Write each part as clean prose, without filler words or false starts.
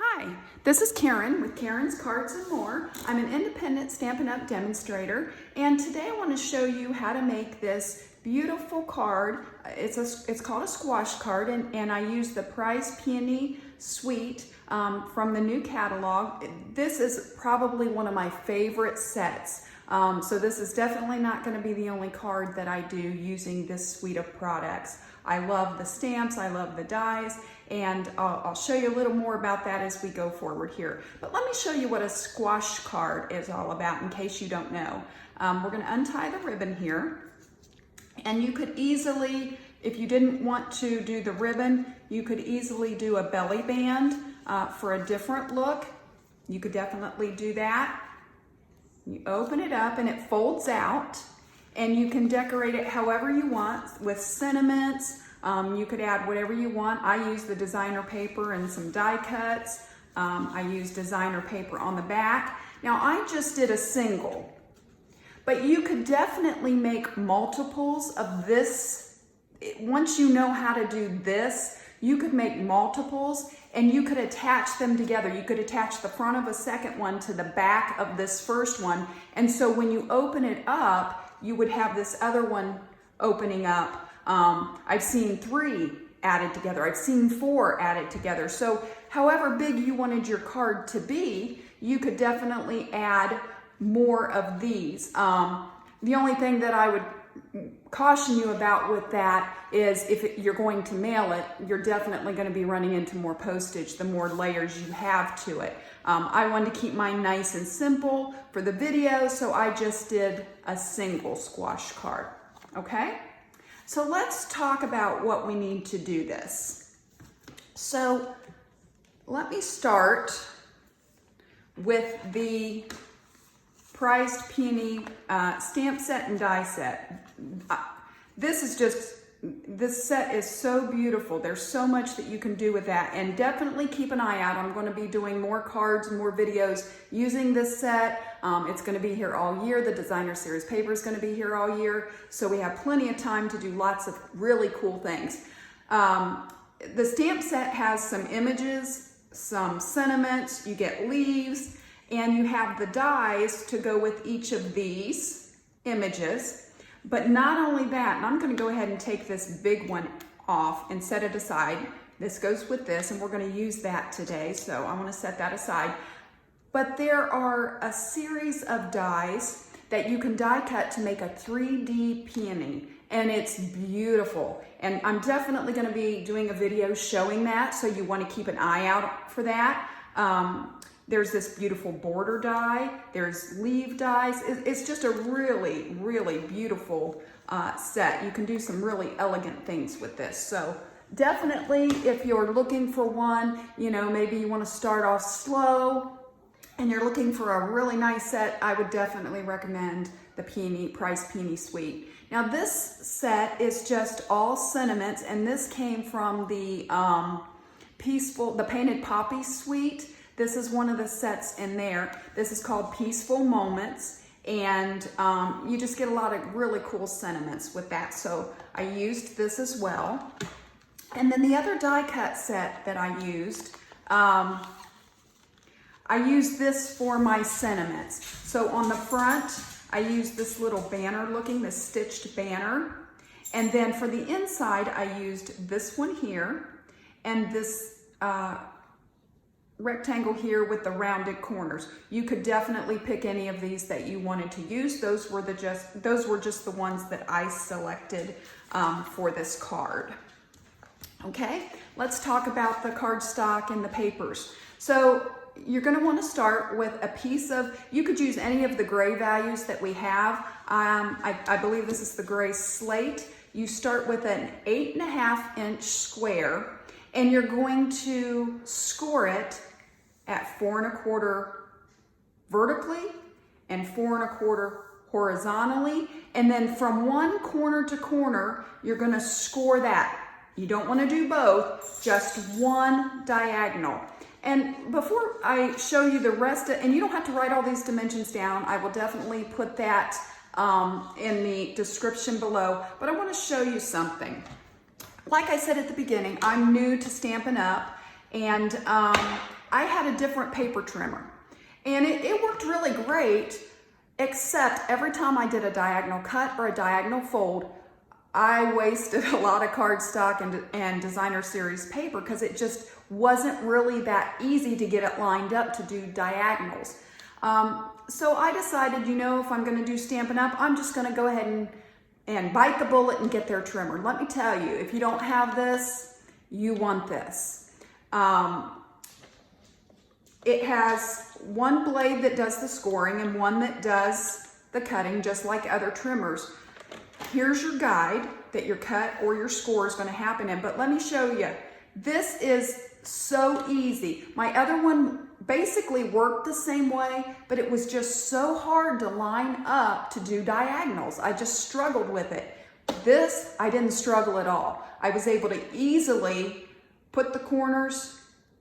Hi, this is Karen with Karen's Cards and More. I'm an independent Stampin' Up! Demonstrator, and today I want to show you how to make this beautiful card. It's called a squash card, and I use the Peony Suite from the new catalog. This is probably one of my favorite sets. So this is definitely not going to be the only card that I do using this suite of products. I love the stamps, I love the dies, and I'll show you a little more about that as we go forward here. But let me show you what a squash card is all about in case you don't know. We're going to untie the ribbon here, and you could easily, if you didn't want to do the ribbon, you could easily do a belly band for a different look. You could definitely do that. You open it up and it folds out, and you can decorate it however you want with sentiments. You could add whatever you want. I use the designer paper and some die cuts. I use designer paper on the back. Now I just did a single, but you could definitely make multiples of this. Once you know how to do this, you could make multiples and you could attach them together. You could attach the front of a second one to the back of this first one. And so when you open it up, you would have this other one opening up. I've seen 3 added together. I've seen 4 added together. So however big you wanted your card to be, you could definitely add more of these. The only thing that I would caution you about with that is if you're going to mail it, you're definitely going to be running into more postage the more layers you have to it. I wanted to keep mine nice and simple for the video, so I just did a single squash card. Okay, so let's talk about what we need to do this. So let me start with the prized Peony stamp set and die set. This set is so beautiful. There's so much that you can do with that, and definitely keep an eye out. I'm going to be doing more cards and more videos using this set. It's going to be here all year. The designer series paper is going to be here all year, so we have plenty of time to do lots of really cool things. The stamp set has some images, some sentiments, you get leaves, and you have the dies to go with each of these images. But not only that, and I'm going to go ahead and take this big one off and set it aside. This goes with this, and we're going to use that today, so I want to set that aside. But there are a series of dies that you can die cut to make a 3D peony, and it's beautiful. And I'm definitely going to be doing a video showing that, so you want to keep an eye out for that. There's this beautiful border die. There's leaf dies. It's just a really, really beautiful set. You can do some really elegant things with this. So definitely, if you're looking for one, you know, maybe you want to start off slow and you're looking for a really nice set, I would definitely recommend the Price Peony Suite. Now this set is just all sentiments, and this came from the the Painted Poppy Suite. This is one of the sets in there. This is called Peaceful Moments, and you just get a lot of really cool sentiments with that. So I used this as well. And then the other die cut set that I used this for my sentiments. So on the front, I used this little banner looking, this stitched banner. And then for the inside, I used this one here and this rectangle here with the rounded corners. You could definitely pick any of these that you wanted to use. Those were just the ones that I selected for this card. Okay, let's talk about the cardstock and the papers. So you're going to want to start with a piece of, you could use any of the gray values that we have. I believe this is the gray slate. You start with an 8.5 inch square, and you're going to score it at 4 1/4 vertically and 4 1/4 horizontally. And then from one corner to corner, you're going to score that. You don't want to do both, just one diagonal. And before I show you the rest, and you don't have to write all these dimensions down, I will definitely put that in the description below, but I want to show you something. Like I said at the beginning, I'm new to Stampin' Up, and I had a different paper trimmer. And it worked really great, except every time I did a diagonal cut or a diagonal fold, I wasted a lot of cardstock and designer series paper because it just wasn't really that easy to get it lined up to do diagonals. So I decided, you know, if I'm going to do Stampin' Up, I'm just going to go ahead and bite the bullet and get their trimmer. Let me tell you, if you don't have this, you want this. It has one blade that does the scoring and one that does the cutting, just like other trimmers. Here's your guide that your cut or your score is going to happen in, but let me show you. This is so easy. My other one basically worked the same way, but it was just so hard to line up to do diagonals. I just struggled with it. This, I didn't struggle at all. I was able to easily put the corners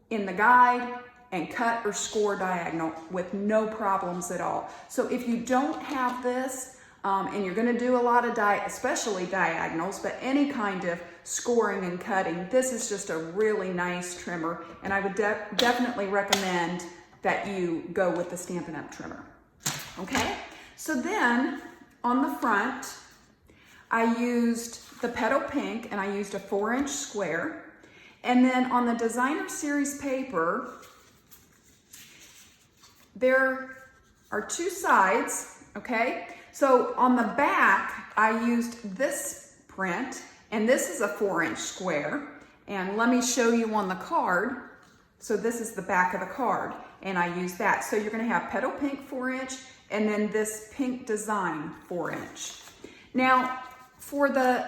in the guide and cut or score diagonal with no problems at all. So if you don't have this, and you're going to do a lot of especially diagonals, but any kind of scoring and cutting, this is just a really nice trimmer, and I would definitely recommend that you go with the Stampin' Up trimmer. Okay, so then on the front, I used the Petal Pink, and I used a 4-inch square, and then on the designer series paper, there are two sides, okay? So on the back, I used this print, and this is a 4-inch square. And let me show you on the card. So this is the back of the card, and I used that. So you're gonna have Petal Pink 4-inch, and then this pink design 4-inch. Now, for the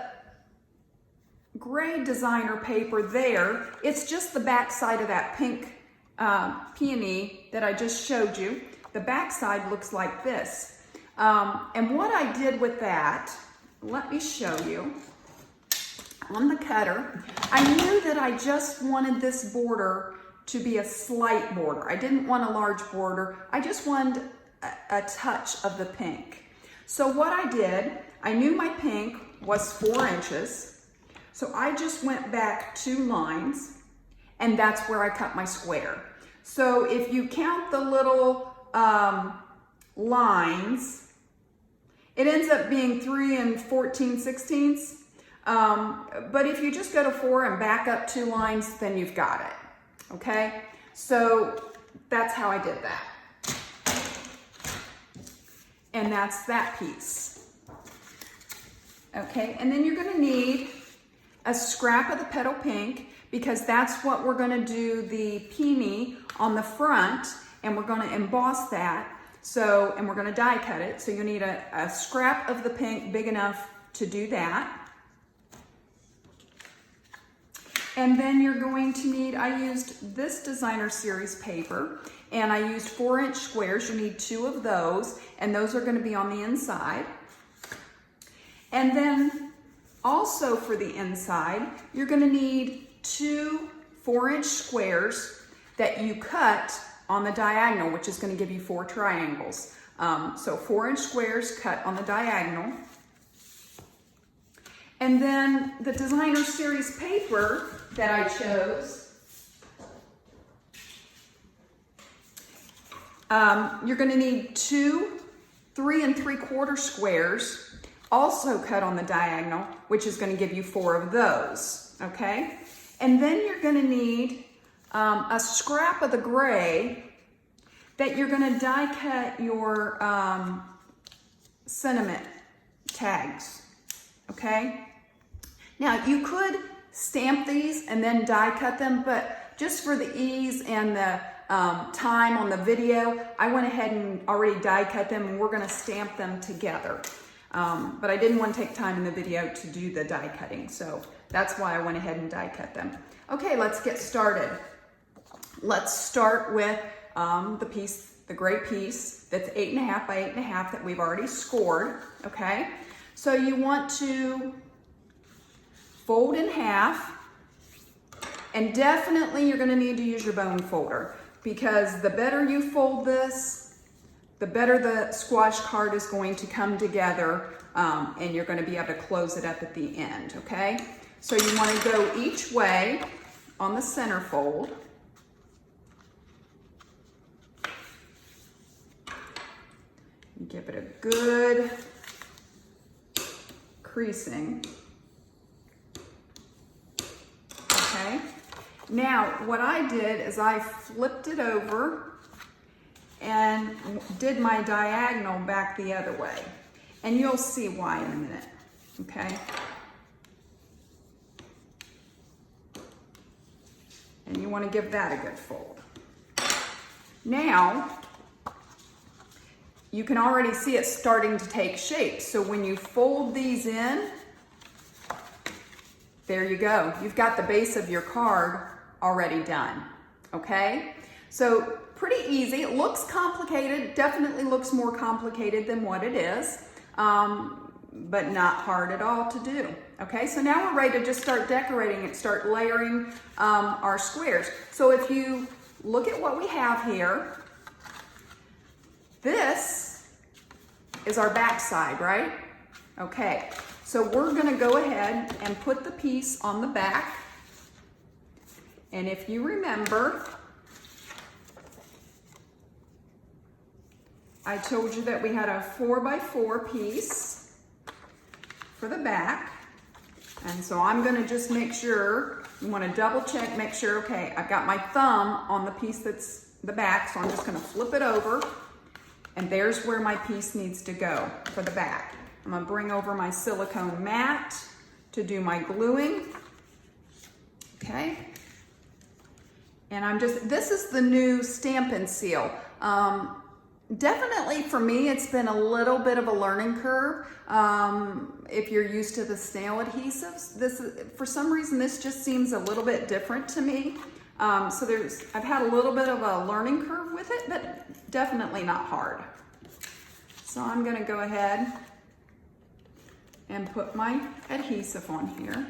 gray designer paper there, it's just the back side of that pink peony that I just showed you. The back side looks like this. And what I did with that, let me show you. On the cutter, I knew that I just wanted this border to be a slight border. I didn't want a large border. I just wanted a touch of the pink. So what I did, I knew my pink was 4 inches. So I just went back 2 lines, and that's where I cut my square. So if you count the little lines, it ends up being 3 14/16. But if you just go to 4 and back up 2 lines, then you've got it. Okay, so that's how I did that. And that's that piece. Okay, and then you're going to need a scrap of the Petal Pink, because that's what we're going to do the peony on the front, and we're going to emboss that. So, and we're going to die cut it. So you need a scrap of the pink big enough to do that. And then you're going to need, I used this designer series paper, and I used 4-inch squares. You need 2 of those, and those are going to be on the inside. And then also for the inside, you're going to need 2 4-inch squares that you cut on the diagonal, which is going to give you 4 triangles. So 4-inch squares cut on the diagonal. And then the designer series paper that I chose, you're going to need 2 3 3/4 squares, also cut on the diagonal, which is going to give you 4 of those. Okay, and then you're going to need a scrap of the gray that you're going to die cut your sentiment tags. Okay, now you could stamp these and then die cut them, but just for the ease and the time on the video, I went ahead and already die cut them, and we're going to stamp them together. But I didn't want to take time in the video to do the die cutting, so that's why I went ahead and die cut them. Okay, let's get started. Let's start with the gray piece that's 8.5 by 8.5 that we've already scored. Okay, so you want to fold in half, and definitely you're going to need to use your bone folder, because the better you fold this, the better the squash card is going to come together, and you're going to be able to close it up at the end. Okay, so you want to go each way on the center fold. Give it a good creasing. Okay. Now, what I did is I flipped it over and did my diagonal back the other way. And you'll see why in a minute, okay? And you want to give that a good fold. Now, you can already see it starting to take shape. So when you fold these in, there you go. You've got the base of your card already done, okay? So pretty easy. It looks complicated, definitely looks more complicated than what it is, but not hard at all to do. Okay, so now we're ready to just start decorating it, start layering our squares. So if you look at what we have here, this is our back side, right? Okay, so we're gonna go ahead and put the piece on the back. And if you remember, I told you that we had a 4x4 piece for the back. And so I'm gonna just make sure, you wanna double check, make sure, okay, I've got my thumb on the piece that's the back, so I'm just gonna flip it over, and there's where my piece needs to go for the back. I'm gonna bring over my silicone mat to do my gluing, okay? And this is the new Stampin' Seal. Definitely for me, it's been a little bit of a learning curve. If you're used to the snail adhesives, for some reason, this just seems a little bit different to me. So I've had a little bit of a learning curve with it, but definitely not hard. So I'm gonna go ahead and put my adhesive on here.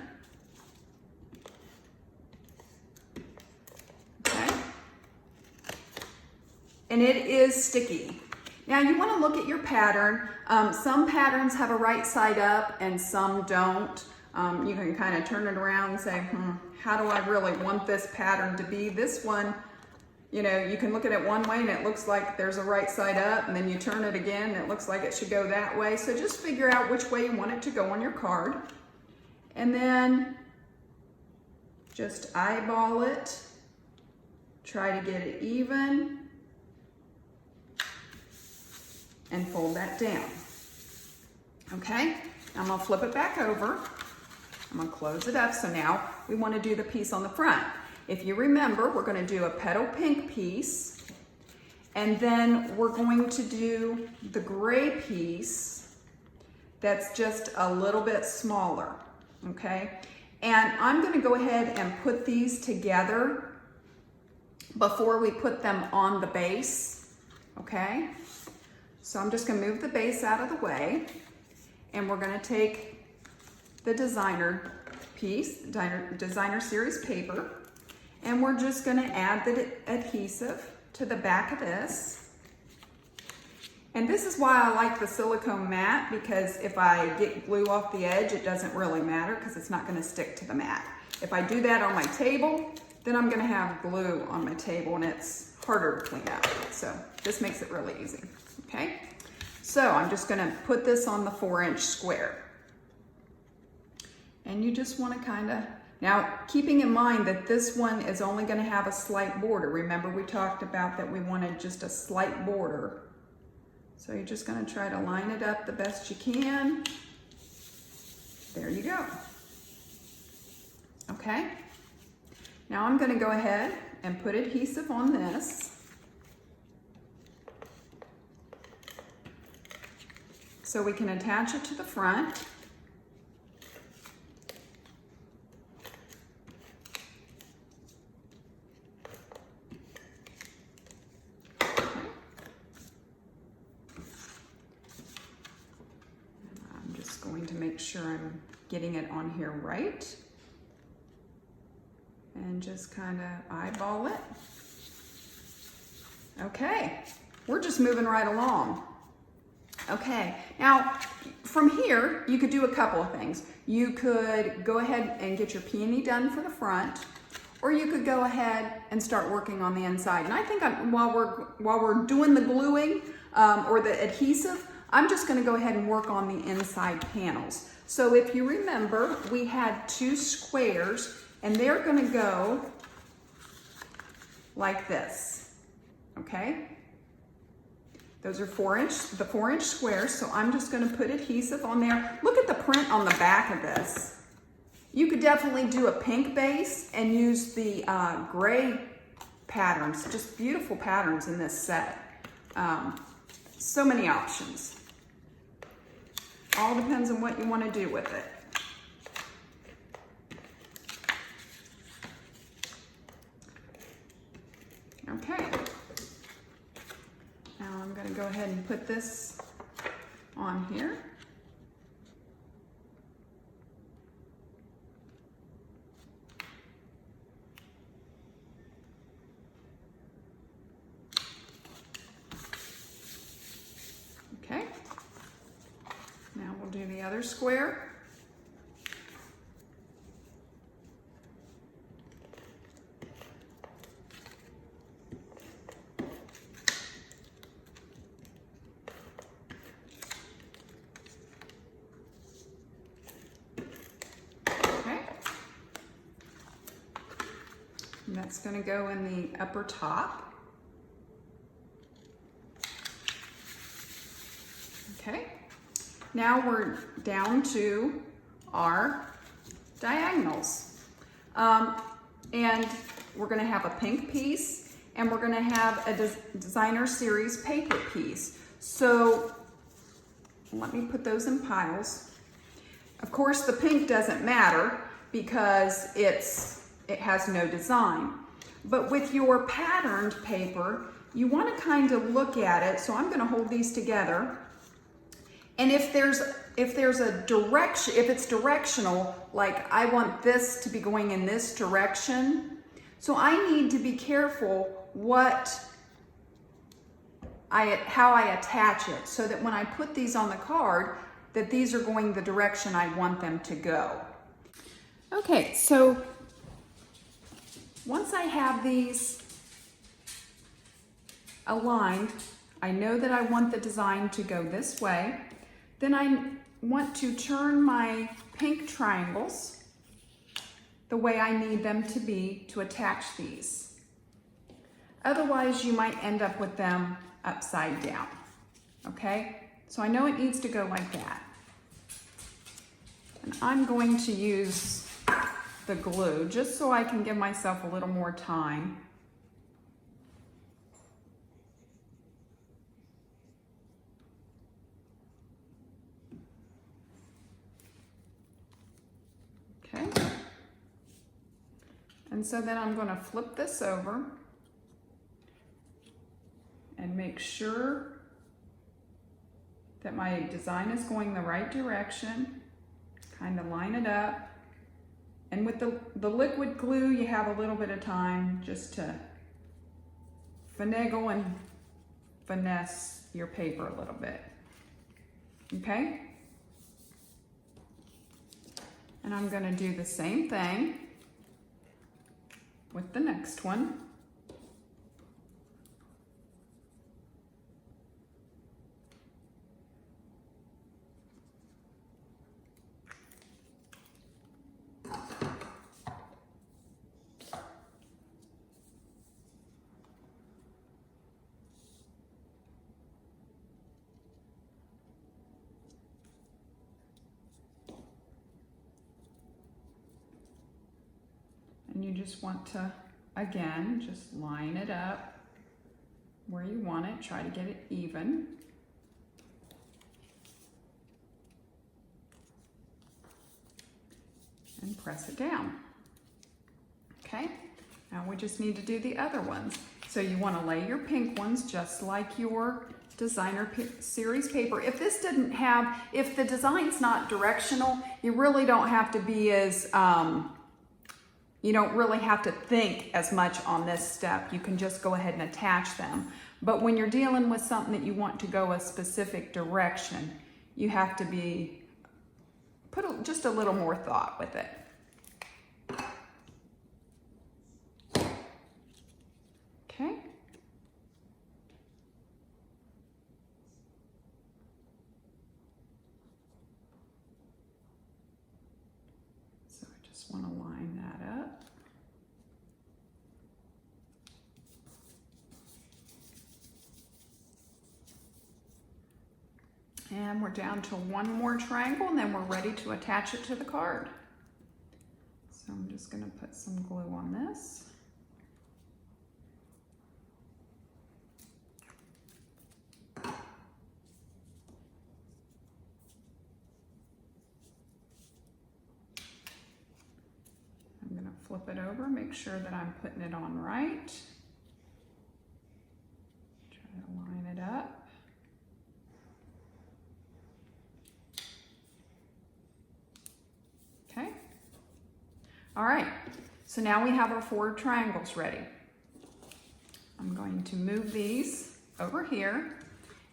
And it is sticky. Now you want to look at your pattern. Some patterns have a right side up and some don't. You can kind of turn it around and say, how do I really want this pattern to be? This one, you know, you can look at it one way and it looks like there's a right side up, and then you turn it again and it looks like it should go that way. So just figure out which way you want it to go on your card. And then just eyeball it. Try to get it even. And fold that down. Okay, I'm gonna flip it back over. I'm gonna close it up. So now we wanna do the piece on the front. If you remember, we're gonna do a Petal Pink piece, and then we're going to do the gray piece that's just a little bit smaller, okay? And I'm gonna go ahead and put these together before we put them on the base, okay? So I'm just gonna move the base out of the way, and we're gonna take the designer piece, designer series paper, and we're just gonna add the adhesive to the back of this. And this is why I like the silicone mat, because if I get glue off the edge, it doesn't really matter because it's not gonna stick to the mat. If I do that on my table, then I'm gonna have glue on my table and it's harder to clean up. So this makes it really easy. Okay, so I'm just gonna put this on the 4-inch square. And you just wanna kinda, now keeping in mind that this one is only gonna have a slight border. Remember we talked about that we wanted just a slight border. So you're just gonna try to line it up the best you can. There you go. Okay, now I'm gonna go ahead and put adhesive on this. So we can attach it to the front. Okay. I'm just going to make sure I'm getting it on here right. And just kind of eyeball it. Okay, we're just moving right along. Okay, now from here, you could do a couple of things. You could go ahead and get your peony done for the front, or you could go ahead and start working on the inside. And I think while we're doing the gluing, or the adhesive, I'm just going to go ahead and work on the inside panels. So if you remember, we had 2 squares, and they're going to go like this, okay? Those are the 4-inch squares, so I'm just going to put adhesive on there. Look at the print on the back of this. You could definitely do a pink base and use the gray patterns, just beautiful patterns in this set. So many options. All depends on what you want to do with it. Okay. Now I'm going to go ahead and put this on here. Okay. Now we'll do the other square. And that's going to go in the upper top. Okay. Now we're down to our diagonals. And we're going to have a pink piece, and we're going to have a designer series paper piece. So let me put those in piles. Of course, the pink doesn't matter because it has no design. But with your patterned paper, you want to kind of look at it. So I'm going to hold these together. And if there's a direction, if it's directional, like I want this to be going in this direction, so I need to be careful how I attach it, so that when I put these on the card, that these are going the direction I want them to go. Okay, so once I have these aligned, I know that I want the design to go this way. Then I want to turn my pink triangles the way I need them to be to attach these. Otherwise, you might end up with them upside down, okay? So I know it needs to go like that. And I'm going to use the glue just so I can give myself a little more time. Okay. And so then I'm going to flip this over and make sure that my design is going the right direction. Kind of line it up. And with the liquid glue, you have a little bit of time just to finagle and finesse your paper a little bit. Okay? And I'm going to do the same thing with the next one. And you just want to, again, just line it up where you want it. Try to get it even. And press it down. Okay, now we just need to do the other ones. So you want to lay your pink ones just like your designer series paper. If the design's not directional, you really don't have to be as, you don't really have to think as much on this step. You can just go ahead and attach them. But when you're dealing with something that you want to go a specific direction, you have to put just a little more thought with it. Okay. just want to line that up. And we're down to one more triangle, and then we're ready to attach it to the card. So I'm just going to put some glue on this. I'm going to flip it over, make sure that I'm putting it on right. Try to line it up. Okay. All right, so now we have our 4 triangles ready. I'm going to move these over here,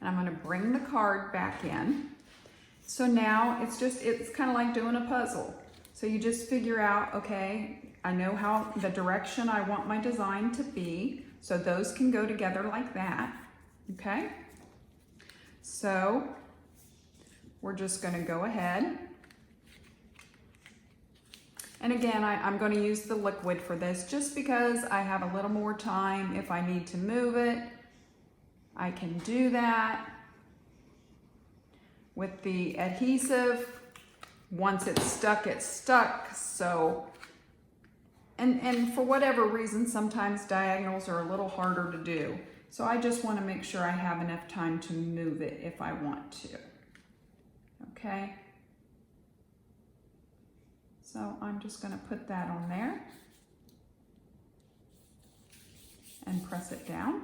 and I'm going to bring the card back in. So now it's kind of like doing a puzzle. So you just figure out, okay, I know how the direction I want my design to be, so those can go together like that, okay? So we're just going to go ahead. And again, I'm going to use the liquid for this just because I have a little more time. If I need to move it, I can do that. With the adhesive, once it's stuck, it's stuck. So, and for whatever reason, sometimes diagonals are a little harder to do. So I just want to make sure I have enough time to move it if I want to. Okay. So I'm just going to put that on there and press it down.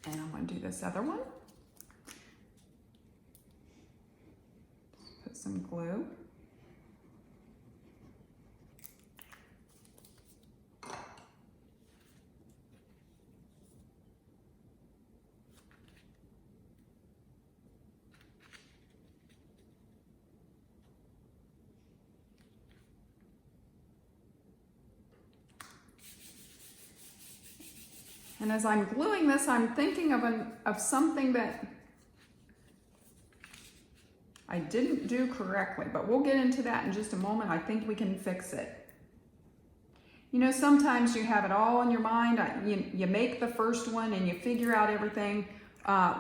And I'm going to do this other one. Put some glue. And as I'm gluing this, I'm thinking of something that I didn't do correctly, but we'll get into that in just a moment. I think we can fix it. You know, sometimes you have it all in your mind. You make the first one and you figure out everything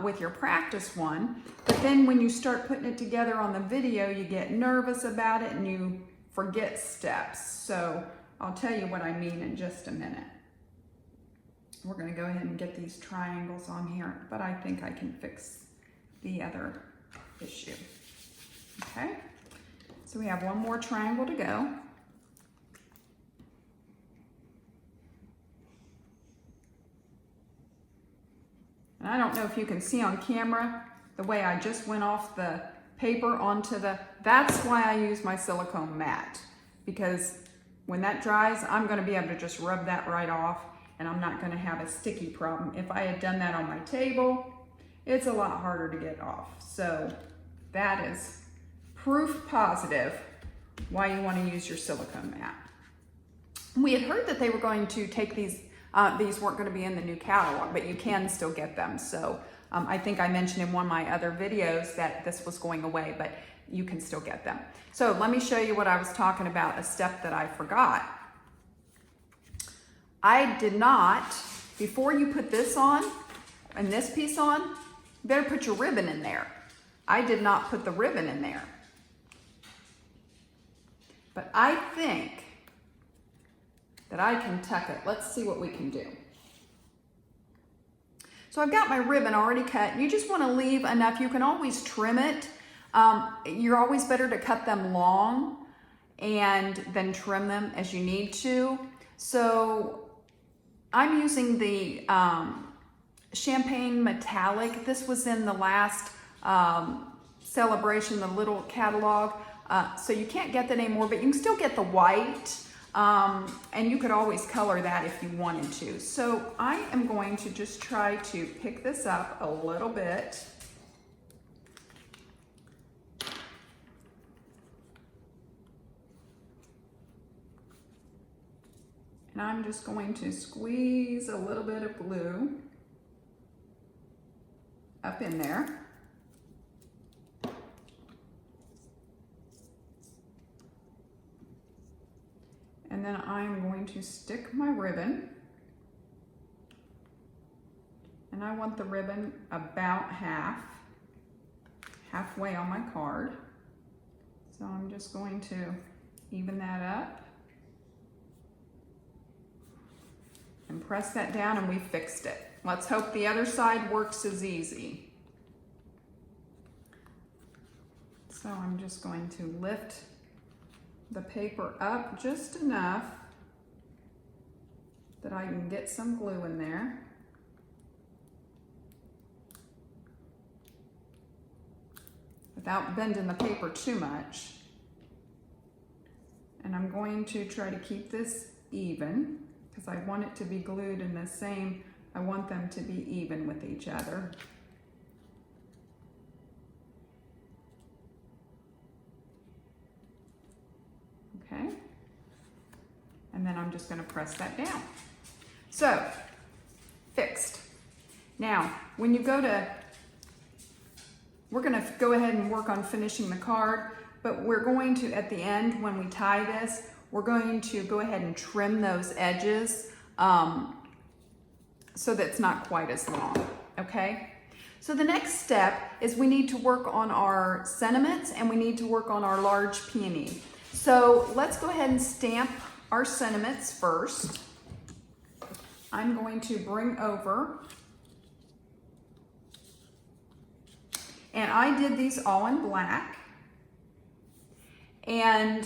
with your practice one, but then when you start putting it together on the video, you get nervous about it and you forget steps. So I'll tell you what I mean in just a minute. We're going to go ahead and get these triangles on here, but I think I can fix the other issue. Okay, so we have one more triangle to go. And I don't know if you can see on camera the way I just went off the paper onto that's why I use my silicone mat, because when that dries, I'm going to be able to just rub that right off. And I'm not going to have a sticky problem. If I had done that on my table, it's a lot harder to get off. So that is proof positive why you want to use your silicone mat. We had heard that they were going to take these weren't going to be in the new catalog, but you can still get them. So I think I mentioned in one of my other videos that this was going away, but you can still get them. So let me show you what I was talking about, a step that I forgot. I did not, before you put this on and this piece on, you better put your ribbon in there. I did not put the ribbon in there. But I think that I can tuck it. Let's see what we can do. So I've got my ribbon already cut. You just want to leave enough. You can always trim it. You're always better to cut them long and then trim them as you need to. So I'm using the Champagne Metallic. This was in the last celebration, the little catalog. So you can't get that anymore, but you can still get the white. And you could always color that if you wanted to. So I am going to just try to pick this up a little bit. And I'm just going to squeeze a little bit of glue up in there. And then I'm going to stick my ribbon. And I want the ribbon about halfway on my card. So I'm just going to even that up and press that down, and we fixed it. Let's hope the other side works as easy. So I'm just going to lift the paper up just enough that I can get some glue in there. Without bending the paper too much. And I'm going to try to keep this even because I want it to be glued in the same, I want them to be even with each other. Okay. And then I'm just going to press that down. So, fixed. Now, when you go to, we're going to go ahead and work on finishing the card, but we're going to, at the end, when we tie this, we're going to go ahead and trim those edges so that it's not quite as long, okay? So the next step is we need to work on our sentiments and we need to work on our large peony. So let's go ahead and stamp our sentiments first. I'm going to bring over, and I did these all in black. And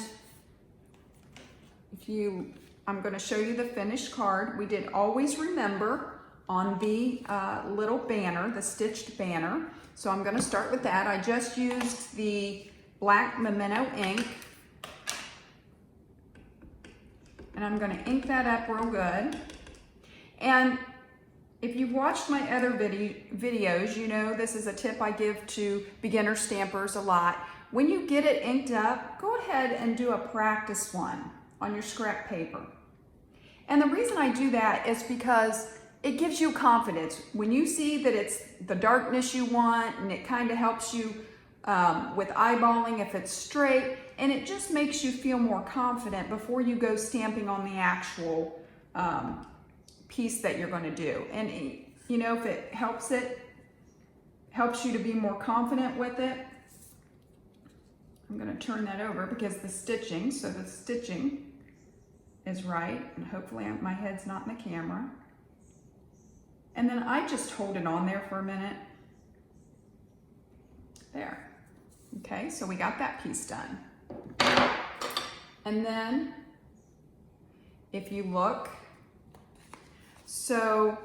I'm going to show you the finished card. We did Always Remember on the little banner, the stitched banner. So I'm going to start with that. I just used the black Memento ink. And I'm going to ink that up real good. And if you've watched my other videos, you know this is a tip I give to beginner stampers a lot. When you get it inked up, go ahead and do a practice one on your scrap paper. And the reason I do that is because it gives you confidence. When you see that it's the darkness you want, and it kind of helps you with eyeballing if it's straight, and it just makes you feel more confident before you go stamping on the actual piece that you're going to do. And you know, if it helps you to be more confident with it. I'm going to turn that over because the stitching is right, and hopefully my head's not in the camera. And then I just hold it on there for a minute. There. Okay, so we got that piece done. And then if you look, so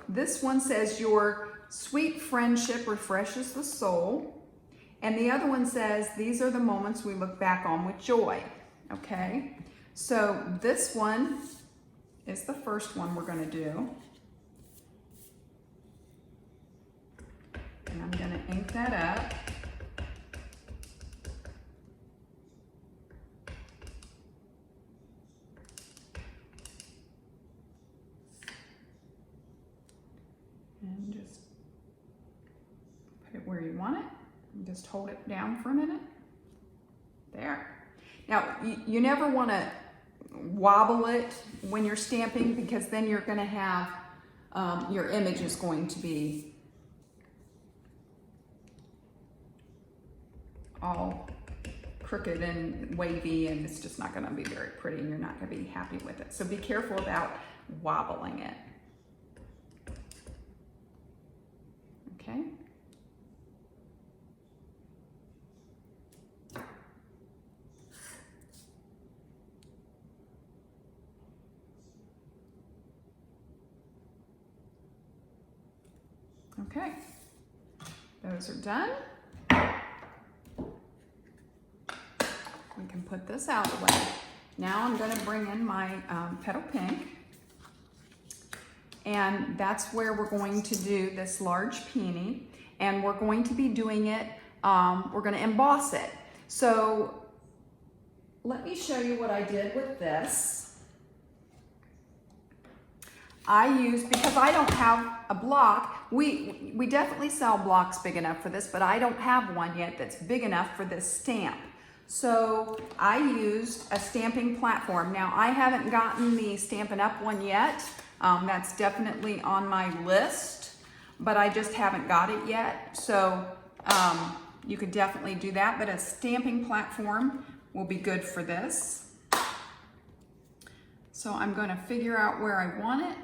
this one says your sweet friendship refreshes the soul. And the other one says, these are the moments we look back on with joy, okay? So this one is the first one we're gonna do. And I'm gonna ink that up. And just put it where you want it. Just hold it down for a minute. There. Now, you never want to wobble it when you're stamping because then you're going to have, your image is going to be all crooked and wavy, and it's just not going to be very pretty, and you're not going to be happy with it. So be careful about wobbling it. Okay. Okay, those are done. We can put this out of the way. Now I'm going to bring in my Petal Pink, and that's where we're going to do this large peony, and we're going to be doing it, we're going to emboss it. So let me show you what I did with this. I use, because I don't have a block, we definitely sell blocks big enough for this, but I don't have one yet that's big enough for this stamp. So I used a stamping platform. Now I haven't gotten the Stampin' Up one yet. That's definitely on my list, but I just haven't got it yet. So you could definitely do that, but a stamping platform will be good for this. So I'm going to figure out where I want it.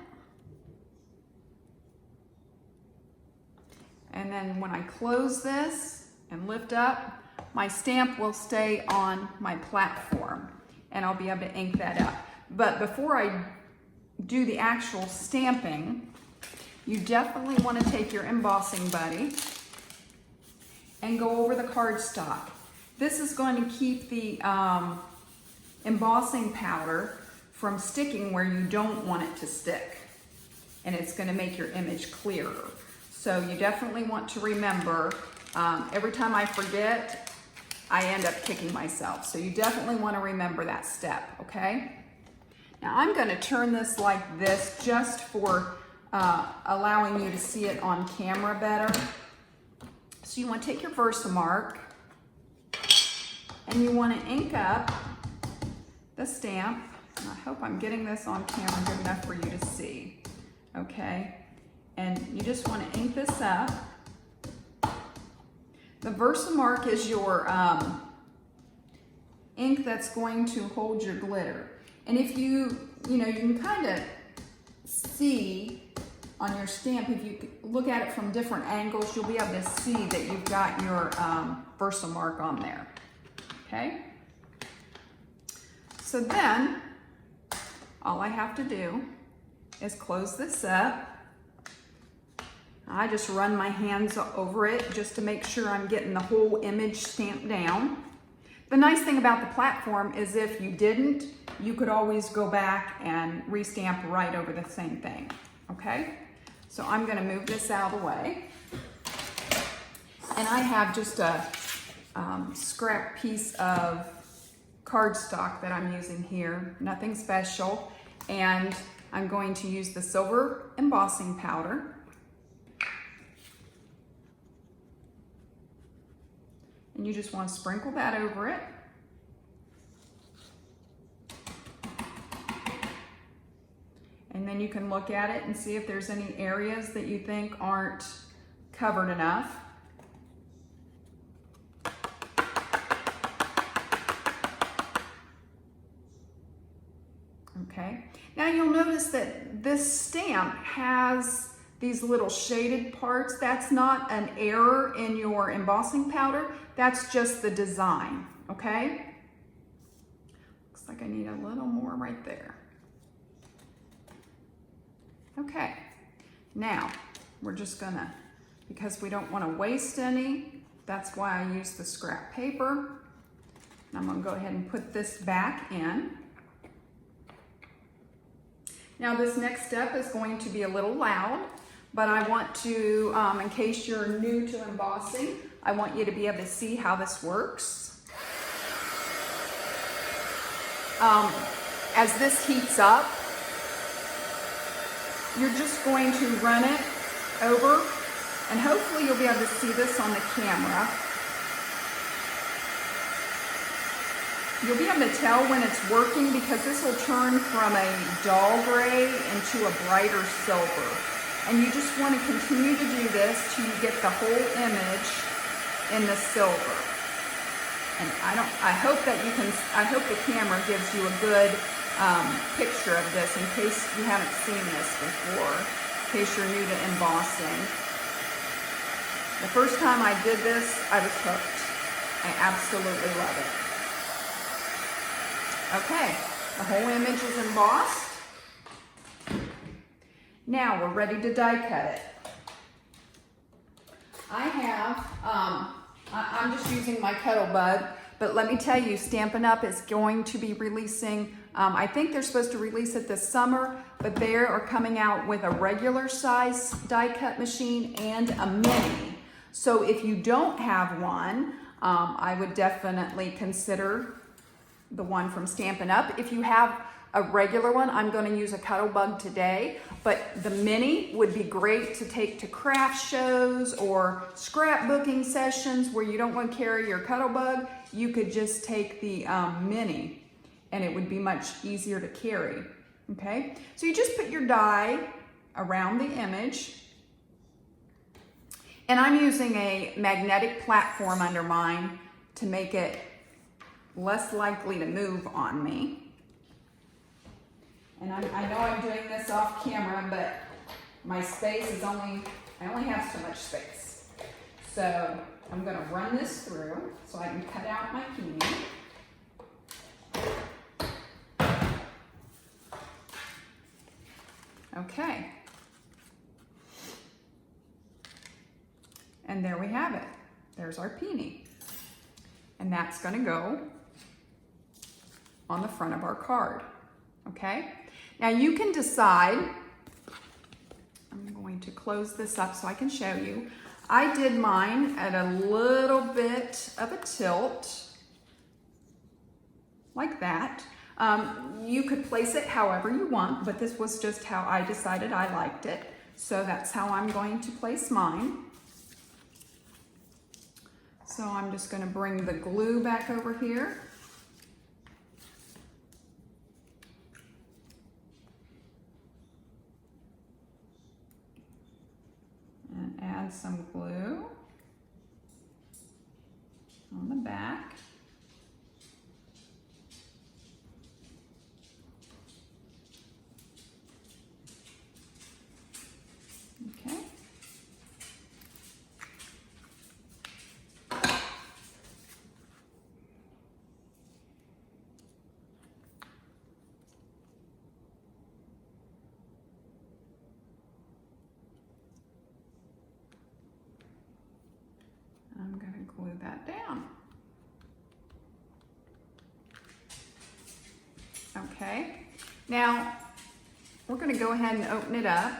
And then when I close this and lift up, my stamp will stay on my platform and I'll be able to ink that up. But before I do the actual stamping, you definitely want to take your embossing buddy and go over the cardstock. This is going to keep the embossing powder from sticking where you don't want it to stick. And it's going to make your image clearer. So you definitely want to remember, every time I forget, I end up kicking myself. So you definitely want to remember that step, okay? Now I'm going to turn this like this just for allowing you to see it on camera better. So you want to take your Versamark and you want to ink up the stamp. And I hope I'm getting this on camera good enough for you to see, okay? And you just want to ink this up. The Versamark is your ink that's going to hold your glitter. And if you can kind of see on your stamp, if you look at it from different angles, you'll be able to see that you've got your Versamark on there, okay? So then, all I have to do is close this up. I just run my hands over it just to make sure I'm getting the whole image stamped down. The nice thing about the platform is if you didn't, you could always go back and restamp right over the same thing, okay? So I'm gonna move this out of the way. And I have just a scrap piece of cardstock that I'm using here, nothing special. And I'm going to use the silver embossing powder. And you just want to sprinkle that over it. And then you can look at it and see if there's any areas that you think aren't covered enough. Okay. Now you'll notice that this stamp has these little shaded parts. That's not an error in your embossing powder. That's just the design, okay? Looks like I need a little more right there. Okay, now we're just gonna, because we don't wanna waste any, that's why I use the scrap paper. And I'm gonna go ahead and put this back in. Now this next step is going to be a little loud, but I want to, in case you're new to embossing, I want you to be able to see how this works. As this heats up, you're just going to run it over, and hopefully you'll be able to see this on the camera. You'll be able to tell when it's working because this will turn from a dull gray into a brighter silver. And you just want to continue to do this till you get the whole image in the silver. And I hope the camera gives you a good picture of this in case you haven't seen this before, in case you're new to embossing. The first time I did this, I was hooked. I absolutely love it. Okay, the whole image is embossed. Now we're ready to die cut it. I have, I'm just using my Cuttlebug, but let me tell you, Stampin' Up is going to be releasing, I think they're supposed to release it this summer, but they are coming out with a regular size die cut machine and a mini. So if you don't have one, I would definitely consider the one from Stampin' Up. If you have a regular one, I'm going to use a Cuttlebug today, but the mini would be great to take to craft shows or scrapbooking sessions where you don't want to carry your Cuttlebug. you could just take the mini and it would be much easier to carry, okay? So you just put your die around the image. And I'm using a magnetic platform under mine to make it less likely to move on me. And I know I'm doing this off camera, but my space is I only have so much space. So I'm gonna run this through so I can cut out my peony. Okay. And there we have it. There's our peony. And that's gonna go on the front of our card, okay? Now you can decide, I'm going to close this up so I can show you. I did mine at a little bit of a tilt, like that. You could place it however you want, but this was just how I decided I liked it. So that's how I'm going to place mine. So I'm just going to bring the glue back over here. And add some glue on the back. Okay. I'm going to glue that down. Okay, now we're going to go ahead and open it up,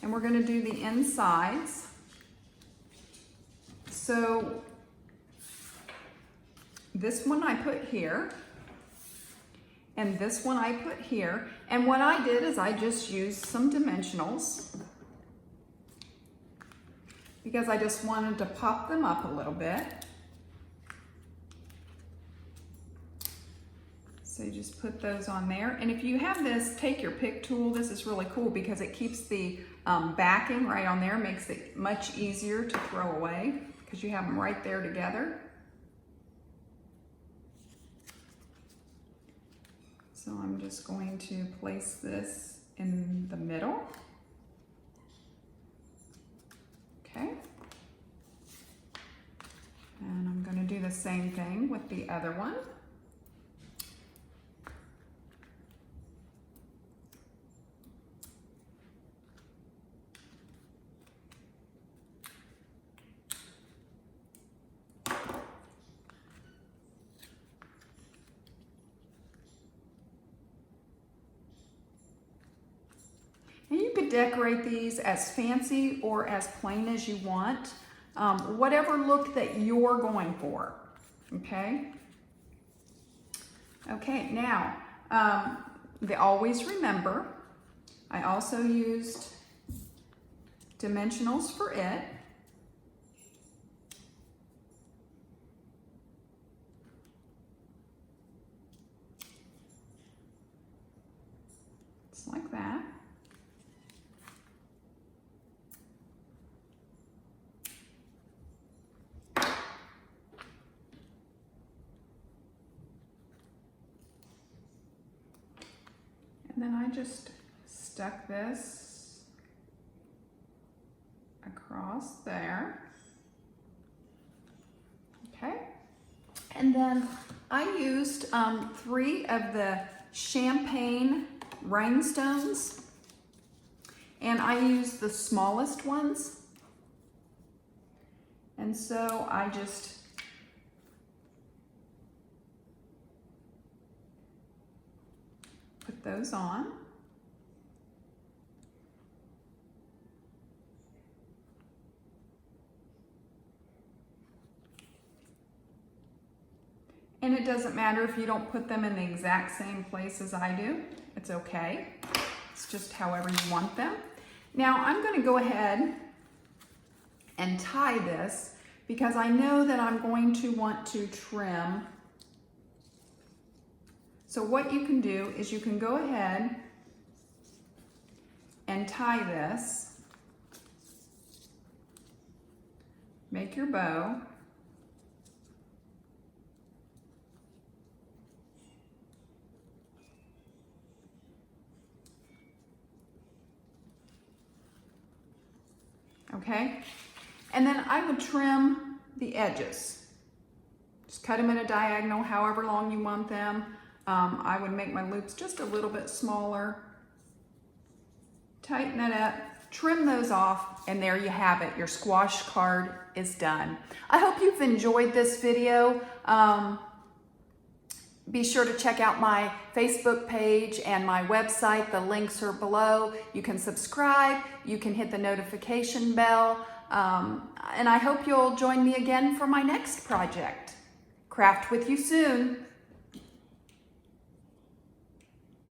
and we're going to do the insides. So this one I put here, and this one I put here, and what I did is I just used some dimensionals because I just wanted to pop them up a little bit. So you just put those on there. And if you have this, take your pick tool. This is really cool because it keeps the backing right on there, makes it much easier to throw away because you have them right there together. So I'm just going to place this in the middle. Okay. And I'm going to do the same thing with the other one. And you could decorate these as fancy or as plain as you want, whatever look that you're going for, okay? Okay, now, always remember, I also used dimensionals for it. Just like that. And then I just stuck this across there. Okay. And then I used 3 of the champagne rhinestones, and I used the smallest ones. And so I just put those on. And it doesn't matter if you don't put them in the exact same place as I do. It's okay. It's just however you want them. Now I'm going to go ahead and tie this because I know that I'm going to want to trim. So what you can do is you can go ahead and tie this, make your bow, okay? And then I would trim the edges. Just cut them in a diagonal, however long you want them. I would make my loops just a little bit smaller. Tighten it up, trim those off, and there you have it. Your squash card is done. I hope you've enjoyed this video. Be sure to check out my Facebook page and my website. The links are below. You can subscribe, you can hit the notification bell, and I hope you'll join me again for my next project. Craft with you soon.